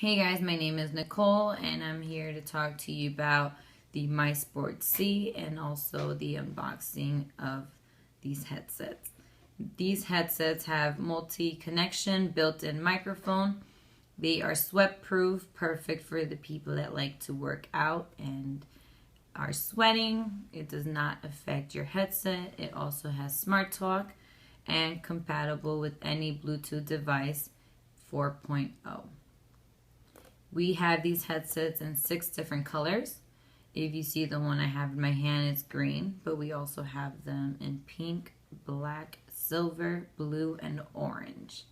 Hey guys, my name is Nicole and I'm here to talk to you about the MiiSport C and also the unboxing of these headsets. These headsets have multi-connection built-in microphone. They are sweat-proof, perfect for the people that like to work out and are sweating. It does not affect your headset. It also has Smart Talk and compatible with any Bluetooth device 4.0. We have these headsets in 6 different colors. If you see the one I have in my hand, it's green, but we also have them in pink, black, silver, blue, and orange.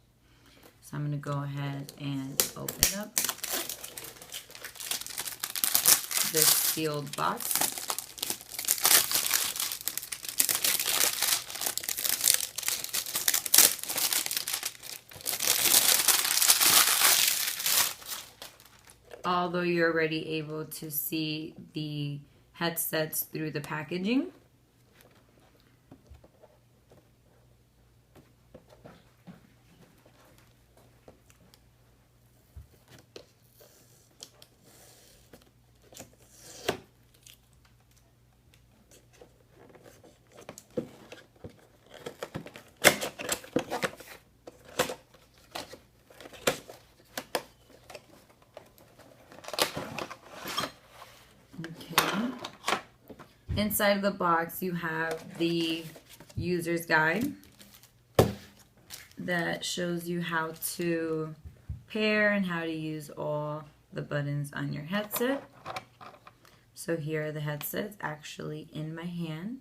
So I'm going to go ahead and open up this sealed box. Although you're already able to see the headsets through the packaging. Inside of the box, you have the user's guide that shows you how to pair and how to use all the buttons on your headset. So here are the headsets actually in my hand.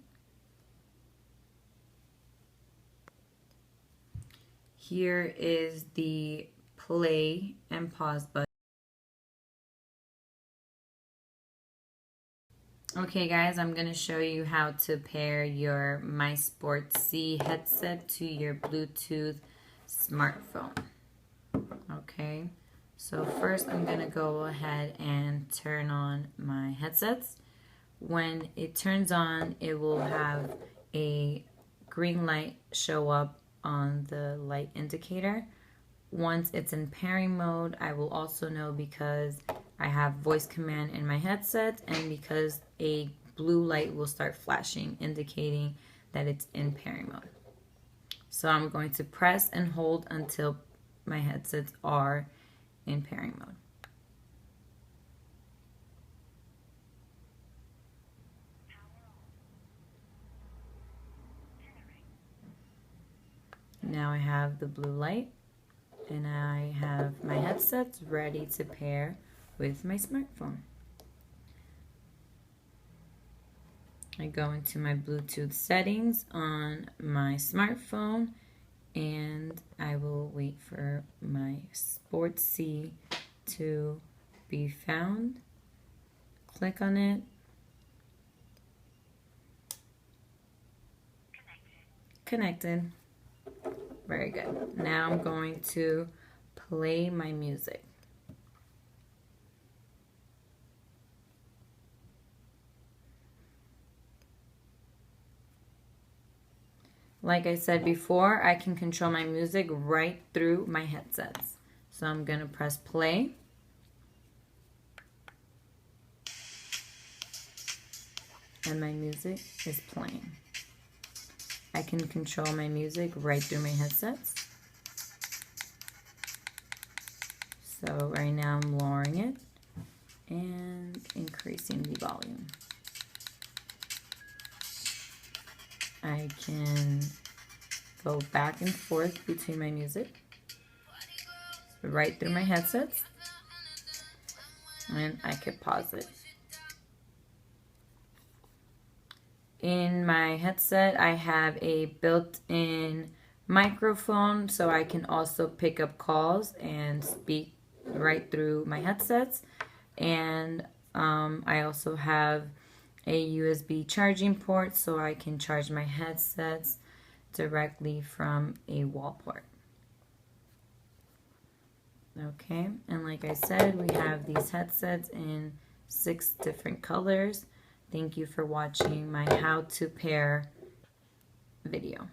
Here is the play and pause button. Okay guys, I'm going to show you how to pair your MiiSport C headset to your Bluetooth smartphone. Okay, so first I'm going to go ahead and turn on my headsets. When it turns on, it will have a green light show up on the light indicator. Once it's in pairing mode, I will also know because I have voice command in my headset and because a blue light will start flashing indicating that it's in pairing mode. So I'm going to press and hold until my headsets are in pairing mode. Now I have the blue light and I have my headsets ready to pair with my smartphone. I go into my Bluetooth settings on my smartphone and I will wait for my Sport C to be found. Click on it. Connected. Very good. Now I'm going to play my music. Like I said before, I can control my music right through my headsets. So I'm going to press play. And my music is playing. I can control my music right through my headsets. So right now I'm lowering it and increasing the volume. I can go back and forth between my music right through my headsets, and I could pause it. In my headset, I have a built-in microphone, so I can also pick up calls and speak right through my headsets. And I also have a USB charging port, so I can charge my headsets directly from a wall port. Okay, and like I said, we have these headsets in 6 different colors. Thank you for watching my how to pair video.